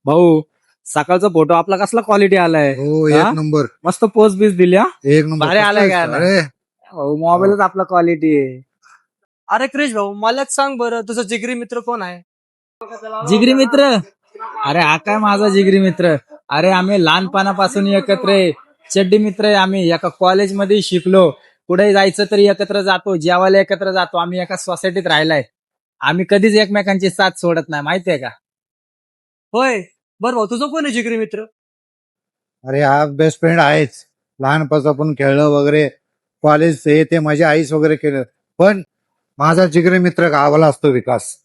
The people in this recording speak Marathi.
भाऊ सकाळचा फोटो आपला कसला क्वालिटी आलाय. हो हा? एक नंबर मस्त पोस्ट बीस दिल्या. एक नंबर भारी आलाय कसला काय अरे भाऊ मोबाईलच आपला क्वालिटी आहे. अरे क्रिश भाऊ मलाच सांग बरं तुझा जिगरी मित्र कोण आहे? जिगरी मित्र. अरे हा काय माझा जिगरी मित्र. अरे आम्ही लहानपणापासून एकत्र आहे. चड्डी मित्र आहे आम्ही. एका कॉलेजमध्ये शिकलो. कुठे जायचं तरी एकत्र जातो. जेवायला एकत्र जातो. आम्ही एका सोसायटीत राहिलाय. आम्ही कधीच एकमेकांची साथ सोडत नाही माहितीये का. होय बरं भाऊ तुझं कोण आहे जिगरी मित्र? अरे हा बेस्ट फ्रेंड आहेच. लहानपासून आपण खेळलं वगैरे कॉलेज हे ते माझ्या आईस वगैरे केलं. पण माझा जिगरी मित्र गावाला असतो विकास.